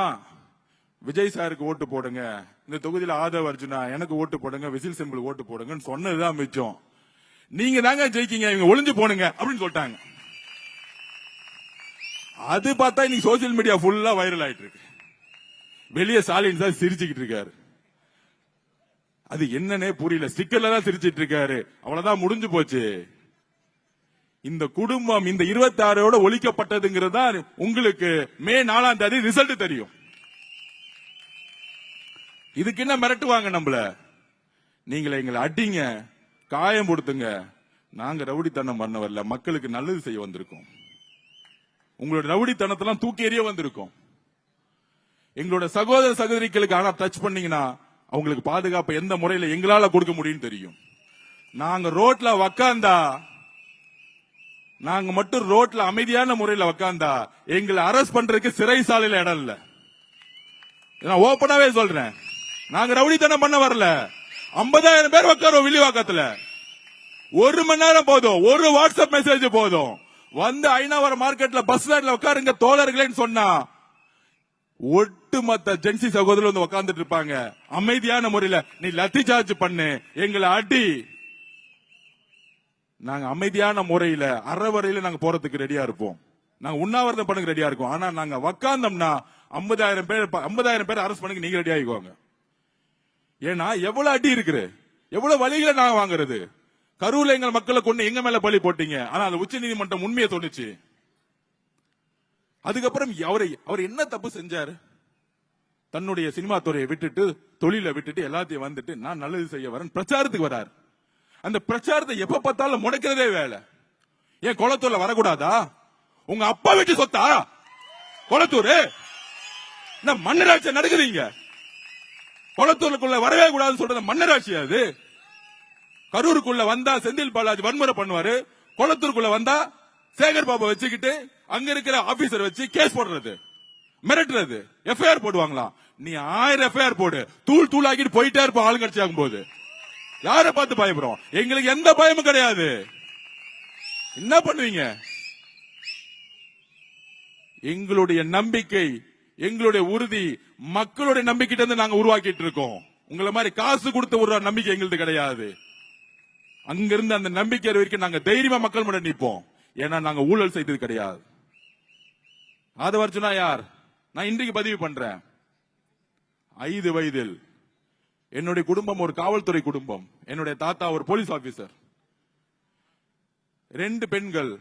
விஜய் சாருக்கு ஓட்டு போடுங்க, இந்த தொகுதியில ஆதவ அர்ஜுனா எனக்கு ஓட்டு போடுங்க, விசில் சிம்பிள் ஓட்டு போடுங்கன்னு சொன்னதுதான் மிச்சம். நீங்க தாங்க ஜெயிக்கீங்க, இவங்க ஒளிஞ்சு போனுங்க அப்படின்னு சொல்லிட்டாங்க. அது பார்த்தா இன்னைக்கு சோசியல் மீடியா ஃபுல்லா வைரல் ஆயிட்டு இருக்கு. வெளியே ஸ்டாலின் சார் சிரிச்சுக்கிட்டு இருக்காரு. அது என்னன்னே புரியல. ஸ்டிக்கர்ல தான் சிரிச்சிட்டு இருக்காரு. அவ்வளவுதான், முடிஞ்சு போச்சு. இந்த குடும்பம் இந்த 26 ஒழிக்கப்பட்டதுங்கிறது தான் உங்களுக்கு மே 4ஆம் தேதி ரிசல்ட் தெரியும். இதுக்கு என்ன மிரட்டுவாங்க நம்மள? நீங்களே எங்களை அடிங்க, காயம் கொடுத்துங்க. நாங்க ரவுடித்தனம் பண்ண வரல, மக்களுக்கு நல்லது செய்ய வந்திருக்கோம். உங்களோட ரவுடித்தனத்தெல்லாம் தூக்கி எறிய வந்திருக்கோம். எங்களோட சகோதர சகோதரிகளுக்கு ஆனா டச் பண்ணீங்கன்னா அவங்களுக்கு பாதுகாப்பு எந்த முறையில எங்களால கொடுக்க முடியும் தெரியும். நாங்க ரோட்ல உக்காந்தா, நாங்க மட்டும் ரோட்ல அமைதியான முறையில உக்காந்தா எங்களை அரெஸ்ட் பண்றதுக்கு சிறைசாலையில இடம் இல்ல. நான் ஓபனாவே சொல்றேன், நாங்க ரவுடித்தனம் பண்ண வரல. 50,000 பேர் உட்காரோம் வில்லிவாக்கத்துல. 1 மணி நேரம் போதும், ஒரு வாட்ஸ்அப் மெசேஜ் போதும். வந்து ஐநாவரம் மார்க்கெட்ல பஸ் ஸ்டாண்ட்ல உட்காருங்க தோழர்களேன்னு சொன்னா ஒட்டுமொத்த ஜென்சி சகோதரர் வந்து உட்கார்ந்துட்டு இருப்பாங்க. அமைதியான முறையில நீ லத்தி சார்ஜ் பண்ணு, எங்களை அடி, நாங்க அமைதியான முறையில அறவரையில நாங்க போறதுக்கு ரெடியா இருப்போம். நாங்க உண்ணாவிரதம் பண்ணுங்க ரெடியா இருக்கோம். ஆனா நாங்க உக்காந்தோம்னா 50,000 பேர் அரெஸ்ட் பண்ணுங்க, நீங்க ரெடி ஆகிக்கோங்க. ஏன்னா எவ்வளவு அடி இருக்கு, எவ்வளவு வழிகளை நாங்க வாங்குறது. கரூர்ல எங்க மக்களை கொண்டு எங்க மேல பலி போட்டீங்க. ஆனா அது உச்ச நீதிமன்றம் உண்மையை சொன்னுச்சு. அதுக்கப்புறம் அவர் என்ன தப்பு செஞ்சாரு? தன்னுடைய சினிமா துறையை விட்டுட்டு, தொழிலை விட்டுட்டு, எல்லாத்தையும் வந்துட்டு நான் நல்லது செய்ய வரேன் பிரச்சாரத்துக்கு வராரு. அந்த பிரச்சாரத்தை எப்ப பார்த்தாலும் முடக்கிறதே வேலை. ஏன் குளத்தூர்ல வரக்கூடாதா? உங்க அப்பா வீட்டு சொத்தா குளத்தூர்? மன்னராட்சி நடக்குதுங்க. குளத்தூருக்குள்ள வரவே கூடாதுன்னு சொல்றது மன்னராட்சி. அது கரூருக்குள்ள வந்தா செந்தில் பாலாஜி வன்முறை பண்ணுவாரு, குளத்தூருக்குள்ள வந்தா சேகர் பாபா வச்சுக்கிட்டு அங்க இருக்கிற ஆபீசர் வச்சு கேஸ் போடுறது, மிரட்டுறது, எஃப்ஐஆர் போடுவாங்களா? நீ 1000 எஃப்ஐஆர் போடு, தூள் தூள் ஆக்கிட்டு போயிட்டே இருப்போம். ஆளுங்கட்சி ஆகும் போது யார பார்த்து பயப்படுறோம்? எங்களுக்கு எந்த பயமும் கிடையாது. என்ன பண்ணுவீங்க? எங்களுடைய நம்பிக்கை, எங்களுடைய உறுதி மக்களுடைய நம்பிக்கிட்ட இருந்து நாங்க உருவாக்கிட்டு இருக்கோம். உங்களை மாதிரி காசு கொடுத்த ஒரு நம்பிக்கை எங்களுக்கு கிடையாது. அங்கிருந்து அந்த நம்பிக்கை வரைக்கும் நாங்க தைரியமா மக்கள் முன்னாடி நிற்போம். ஏன்னா நாங்க ஊழல் செய்தது கிடையாது. ஆதவர்ஜுனா யார்? நான் இன்றைக்கு பதிவு பண்றேன். 5 வயதில் என்னுடைய குடும்பம் ஒரு காவல்துறை குடும்பம். என்னுடைய தாத்தா ஒரு போலீஸ் ஆபீசர். 2 பெண்கள்,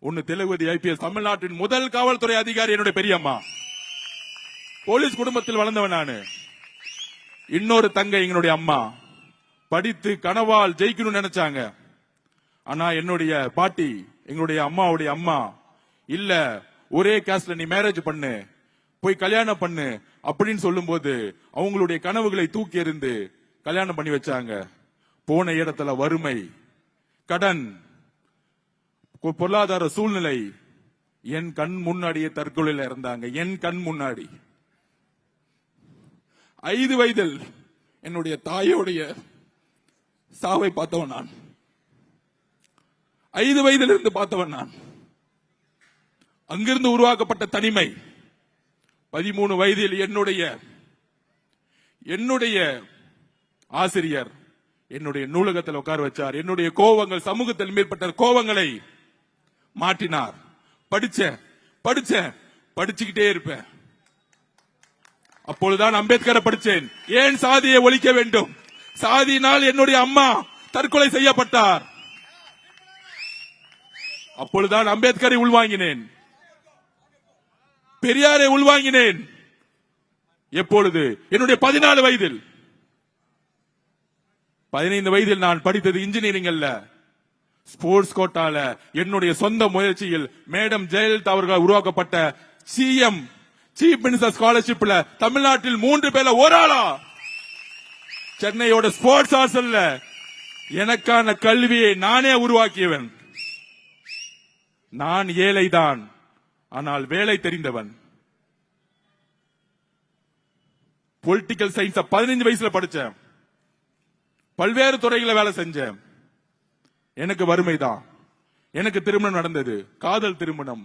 ஒன்னு தெலுங்குவதி ஐபிஎஸ், தமிழ்நாட்டின் முதல் காவல்துறை அதிகாரி என்னுடைய பெரியம்மா. போலீஸ் குடும்பத்தில் வளர்ந்தவன் நானு. இன்னொரு தங்கை எங்களுடைய அம்மா. படித்து கனவால் ஜெயிக்கணும்னு நினைச்சாங்க. ஆனா என்னுடைய பாட்டி, எங்களுடைய அம்மாவுடைய அம்மா, இல்ல ஒரே காஸ்ட்ல நீ மேரேஜ் பண்ணு, போய் கல்யாணம் பண்ணு அப்படின்னு சொல்லும் போது அவங்களுடைய கனவுகளை தூக்கி எறிந்து கல்யாணம் பண்ணி வச்சாங்க. போன இடத்துல வறுமை, கடன், பொருளாதார சூழ்நிலை, என் கண் முன்னாடியே தற்கொலையில இருந்தாங்க. என் கண் முன்னாடி 5 வயதில் என்னுடைய தாயோடைய சாவை பார்த்தவன் நான். 5 வயதில் இருந்து பார்த்தவன் நான். அங்கிருந்து உருவாக்கப்பட்ட தனிமை. 13 வயதில் என்னுடைய ஆசிரியர் என்னுடைய நூலகத்தில் உட்கார வச்சார். என்னுடைய கோபங்கள், சமூகத்தில் மேற்பட்ட கோபங்களை மாற்றினார். படிச்சுக்கிட்டே இருப்பேன். அப்பொழுதுதான் அம்பேத்கரை படிச்சேன். ஏன் சாதியை ஒழிக்க வேண்டும்? சாதியினால் என்னுடைய அம்மா தற்கொலை செய்யப்பட்டார். அப்பொழுதுதான் அம்பேத்கரை உள்வாங்கினேன், பெரியாரை உள்வாங்கினேன். எப்பொழுது? என்னுடைய 14 வயதில். 15 வயதில் நான் படித்தது இன்ஜினியரிங் அல்ல, ஸ்போர்ட்ஸ் கோட்டால என்னுடைய சொந்த முயற்சியில் மேடம் ஜெயலலிதா அவர்கள் உருவாக்கப்பட்ட சிஎம் சீஃப் மினிஸ்டர் ஸ்காலர்ஷிப்ல தமிழ்நாட்டில் 3 பேர்ல ஒரு ஆளா சென்னையோட ஸ்போர்ட்ஸ் ஹாஸ்டல்ல எனக்கான கல்வியை நானே உருவாக்கியவன். நான் ஏழைதான், ஆனால் வேலை தெரிந்தவன். பொலிட்டிக்கல் சயின்ஸ் 15 வயசுல படிச்சேன். பல்வேறு துறைகளை வேலை செஞ்சேன். எனக்கு வறுமைதான். எனக்கு திருமணம் நடந்தது, காதல் திருமணம்.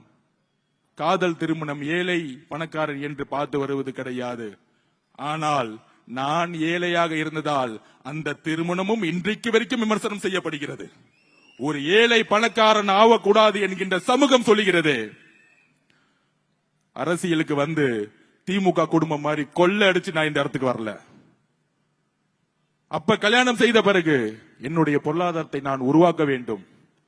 காதல் திருமணம் ஏழை பணக்காரன் என்று பார்த்து வருவது கிடையாது. ஆனால் நான் ஏழையாக இருந்ததால் அந்த திருமணமும் இன்றைக்கு வரைக்கும் விமர்சனம் செய்யப்படுகிறது. ஒரு ஏழை பணக்காரன் ஆகக்கூடாது என்கின்ற சமூகம் சொல்லுகிறது. அரசியலுக்கு வந்து திமுக குடும்பம் மாதிரி கொள்ளை அடிச்சு நான் இந்த இடத்துக்கு வரல. அப்ப கல்யாணம் செய்த பிறகு என்னுடைய பொருளாதாரத்தை நான் உருவாக்க வேண்டும்.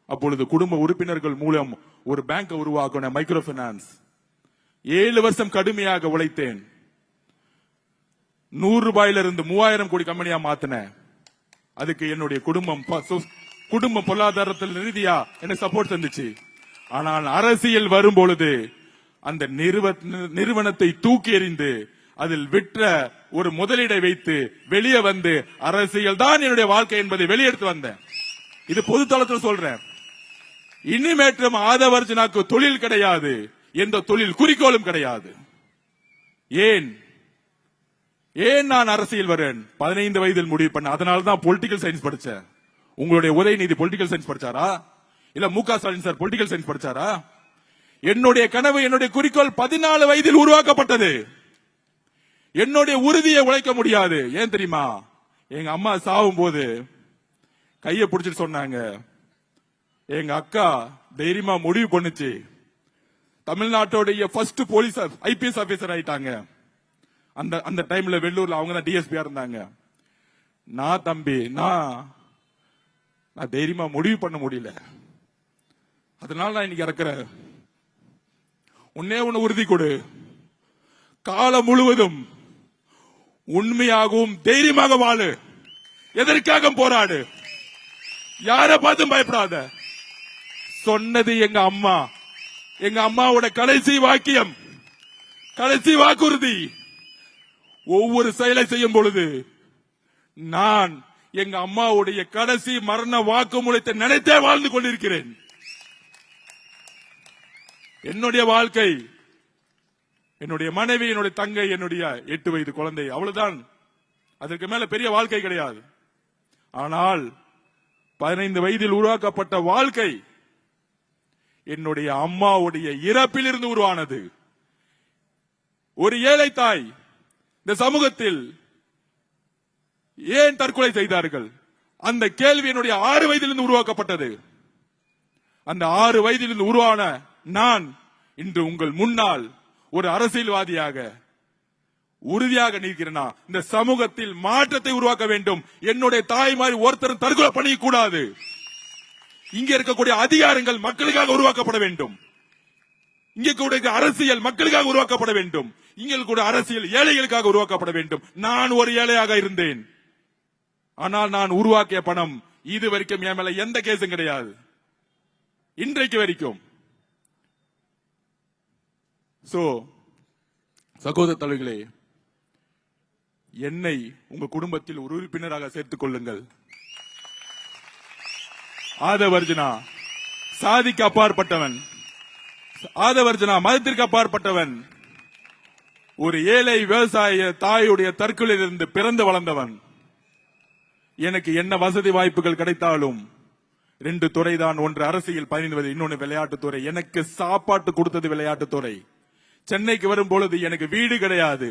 அப்பொழுது குடும்ப உறுப்பினர்கள் மூலம் ஒரு பேங்கை உருவாக்கின, மைக்ரோ பைனான்ஸ். 7 வருஷம் கடுமையாக உழைத்தேன். 100 ரூபாயிலிருந்து 3000 கோடி கம்பெனியா மாத்தினேன். அதுக்கு என்னுடைய குடும்பம் பொருளாதாரத்தில் ரீதியா எனக்கு சப்போர்ட் தந்துச்சு. ஆனால் அரசியல் வரும்பொழுது அந்த நிறுவனத்தை தூக்கி எறிந்து அதில் விற்ற ஒரு முதலீடை வைத்து வெளியே வந்து அரசியல் தான் என்னுடைய வாழ்க்கை என்பதை வெளியெடுத்து வந்தேன். இது பொதுத்தளத்தில் சொல்றேன். இனிமேற்றும் ஆதவர்ஜுனாக்கு தொழில் கிடையாது, எந்த தொழில் குறிக்கோளும் கிடையாது. ஏன் நான் அரசியல் வரேன்? 15 வயதில் முடிவு பண்ண. அதனால்தான் பொலிட்டிக்கல் சயின்ஸ் படிச்சேன். உங்களுடைய உதயநிதி பொலிட்டிக்கல் சயின்ஸ் படிச்சாரா? இல்ல முக ஸ்டாலின் சார் பொலிட்டிக்கல் சயின்ஸ் படிச்சாரா? என்னுடைய கனவு, என்னுடைய குறிக்கோள் 14 வயதில் உருவாக்கப்பட்டது. என்னுடைய உறுதியை உழைக்க முடியாது. ஏன் தெரியுமா? எங்க அம்மா சாவும் போது கையை பிடிச்சிட்டு சொன்னாங்க, எங்க அக்கா தைரியமா முடிவு பண்ணுச்சு, தமிழ்நாட்டோடைய ஃபர்ஸ்ட் போலீஸ் ஐபிஎஸ் ஆபீசர் ஆயிட்டாங்க. அந்த டைம்ல வெள்ளூர்ல அவங்க தான் டிஎஸ்பியா இருந்தாங்க. நான் தம்பி நான் தைரியமா முடிவு பண்ண முடியல, அதனால நான் இன்னைக்கு இறக்குறேன். ஒண்ணு உறுதி கொடு, காலம் முழுவதும் உண்மையாகவும் தைரியமாக வாழு, எதற்காக போராடு, யாரை பார்த்தும் பயப்படாத. சொன்னது எங்க அம்மா. எங்க அம்மாவோட கடைசி வாக்கியம், கடைசி வாக்குறுதி. ஒவ்வொரு செயலை செய்யும் பொழுது நான் எங்க அம்மாவுடைய கடைசி மரண வாக்குமூலத்தை நினைத்தே வாழ்ந்து கொண்டிருக்கிறேன். என்னுடைய வாழ்க்கை, என்னுடைய மனைவி, என்னுடைய தங்கை, என்னுடைய 8 வயது குழந்தை, அவ்வளவுதான். அதற்கு மேல பெரிய வாழ்க்கை கிடையாது. ஆனால் 15 வயதில் உருவாக்கப்பட்ட வாழ்க்கை என்னுடைய அம்மாவுடைய இறப்பிலிருந்து உருவானது. ஒரு ஏழை தாய் இந்த சமூகத்தில் ஏன் தற்கொலை செய்தார்கள்? அந்த கேள்வி என்னுடைய 6 வயதிலிருந்து உருவாக்கப்பட்டது. அந்த 6 வயதிலிருந்து உருவான நான் இன்று உங்கள் முன்னால் ஒரு அரசியல்வாதியாக உறுதியாக நிற்கிறேனா? இந்த சமூகத்தில் மாற்றத்தை உருவாக்க வேண்டும். என்னுடைய தாய் மாதிரி ஒருத்தர் தற்கொலை பண்ணிக்க கூடாது. இங்க இருக்கக்கூடிய அதிகாரங்கள் மக்களுக்காக உருவாக்கப்பட வேண்டும். இங்க கூட அரசியல் மக்களுக்காக உருவாக்கப்பட வேண்டும். இங்க கூட அரசியல் ஏழைகளுக்காக உருவாக்கப்பட வேண்டும். நான் ஒரு ஏழையாக இருந்தேன். ஆனால் நான் உருவாக்கிய பணம் இது வரைக்கும் என் மேல எந்த கேஸும் கிடையாது, இன்றைக்கு வரைக்கும். சகோதர தலைவர்களே, என்னை உங்க குடும்பத்தில் ஒரு உறுப்பினராக சேர்த்துக் கொள்ளுங்கள். ஆதவர்ஜனா சாதிக்கு அப்பாற்பட்டவன், ஆதவர்ஜனா மதத்திற்கு அப்பாற்பட்டவன், ஒரு ஏழை விவசாய தாயுடைய தற்கொலையிலிருந்து பிறந்து வளர்ந்தவன். எனக்கு என்ன வசதி வாய்ப்புகள் கிடைத்தாலும் 2 துறைதான். ஒன்று அரசியல் பயணிவது, இன்னொன்று விளையாட்டுத்துறை. எனக்கு சாப்பாட்டு கொடுத்தது விளையாட்டுத்துறை. சென்னைக்கு வரும்பொழுது எனக்கு வீடு கிடையாது.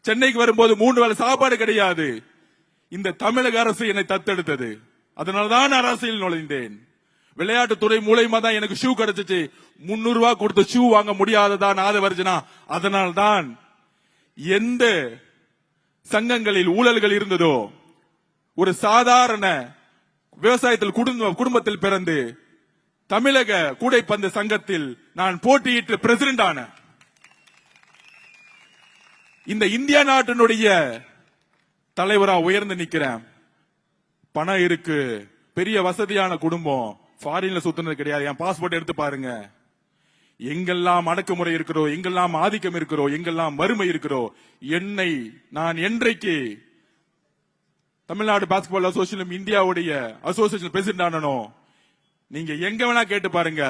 சென்னைக்கு வரும்போது 3 வேளை சாப்பாடு கிடையாது. இந்த தமிழக அரசு என்னை தத்தெடுத்தது. அதனால்தான் அரசியல் நுழைந்தேன். விளையாட்டுத்துறை மூலமா தான் எனக்கு ஷூ கிடைச்சிச்சு. 300 ரூபாய் கொடுத்த ஷூ வாங்க முடியாததான் ஆதவர்ஜனா. அதனால்தான் எந்த சங்கங்களில் ஊழல்கள் இருந்ததோ, ஒரு சாதாரண விவசாயத்தில் குடும்பத்தில் பிறந்து தமிழக கூடைப்பந்து சங்கத்தில் நான் போட்டியிட்டு பிரசிடென்ட் ஆன. இந்த இந்தியா நாட்டினுடைய தலைவரா உயர்ந்து நிக்கிறேன். பணம் இருக்கு, பெரிய வசதியான குடும்பம், ஃபாரின்ல சுத்தினது கிடையாது. என் பாஸ்போர்ட் எடுத்து பாருங்க. எங்கெல்லாம் அடக்குமுறை இருக்கிறோ, எங்கெல்லாம் ஆதிக்கம் இருக்கிறோ, எங்கெல்லாம் வறுமை இருக்கிறோ, என்னை நான் என்றைக்கு தமிழ்நாடு பாஸ்கெட்பால் அசோசியேஷன் இந்தியாவுடைய அசோசியேஷன் பிரசிடென்ட் ஆனனோ, நீங்க எங்க வேணா கேட்டு பாருங்க,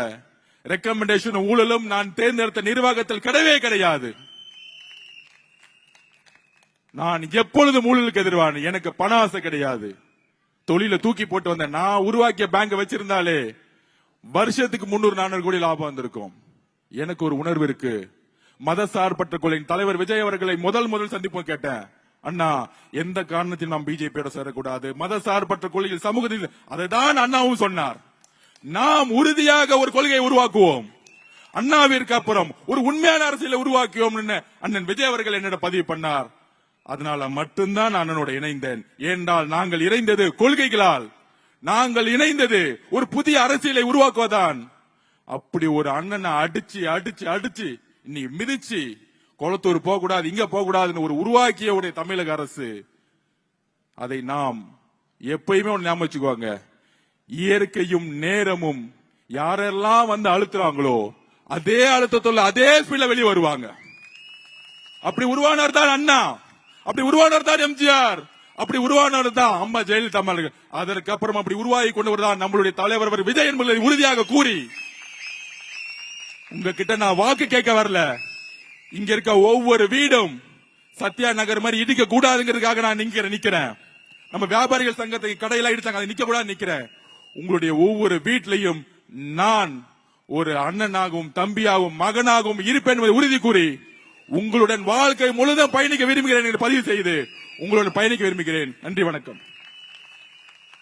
ரெக்கமெண்டேஷன் ஊழலும் நான் தேர்ந்தெடுத்த நிர்வாகத்தில் கிடையவே கிடையாது. நான் எப்பொழுதும் ஊழலுக்கு எதிர்வான. எனக்கு பண ஆசை கிடையாது. தொழில தூக்கி போட்டு வந்த நான் உருவாக்கிய பேங்க் வச்சிருந்தாலே வருஷத்துக்கு 300-400 கோடி லாபம் வந்திருக்கும். எனக்கு ஒரு உணர்வு இருக்கு. மத சார்பற்ற கொள்கையின் தலைவர் விஜய் அவர்களை முதல் சந்திப்பு கேட்டேன். அண்ணா, எந்த காரணத்தில் நாம் பிஜேபியோட சேரக்கூடாது, மத சார்பற்ற கொள்கையில் சமூகத்தில், அதைதான் அண்ணாவும் சொன்னார். நாம் உறுதியாக ஒரு கொள்கையை உருவாக்குவோம். அண்ணாவிற்கு அப்புறம் ஒரு உண்மையான அரசியலை உருவாக்குவோம். அண்ணன் விஜய் அவர்கள் என்னோட பதிவு பண்ணார். அதனால மட்டும்தான் நான் அண்ணனோட இணைந்தேன். ஏனென்றால் நாங்கள் இணைந்தது கொள்கைகளால், நாங்கள் இணைந்தது ஒரு புதிய அரசியலை உருவாக்குவதான். அப்படி ஒரு அண்ணனை அடிச்சு அடிச்சு அடிச்சு இன்னைக்கு மிதிச்சு கொளத்தூர் போக கூடாது, இங்க போக கூடாதுன்னு ஒரு உருவாக்கிய உடைய தமிழக அரசு, அதை நாம் எப்பயுமே ஞாபகம் வச்சுக்குவாங்க. இயற்கையும் நேரமும் யாரெல்லாம் வந்து அழுத்துறாங்களோ அதே அழுத்தத்தோட அதே ஸ்பீட்ல வெளியே வருவாங்க. அப்படி உருவானார் தான் அண்ணா, அப்படி உருவானார் தான் எம்ஜிஆர், அப்படி உருவானார் தான் அம்மா ஜெயலலிதா அவர்கள். அதற்கு அப்புறம் அப்படி உருவாகி கொண்டவர் தான் நம்மளுடைய தலைவர் விஜய் என்பதை உறுதியாக கூறி, உங்ககிட்ட நான் வாக்கு கேட்க வரல. இங்க இருக்க ஒவ்வொரு வீடும் சத்யா நகர் மாதிரி இடிக்க கூடாதுங்கிறதுக்காக நான் நிக்கிறேன். நம்ம வியாபாரிகள் சங்கத்தை கடையில இடிச்சாங்க, அதை நிக்க கூடாது நிக்கிறேன். உங்களுடைய ஒவ்வொரு வீட்டிலையும் நான் ஒரு அண்ணனாகவும் தம்பியாகவும் மகனாகவும் இருப்பேன் என்பதை உறுதி கூறி, உங்களுடன் வாழ்க்கை முழுதும் பயணிக்க விரும்புகிறேன் என்று பதிவு செய்து உங்களுடன் பயணிக்க விரும்புகிறேன். நன்றி, வணக்கம்.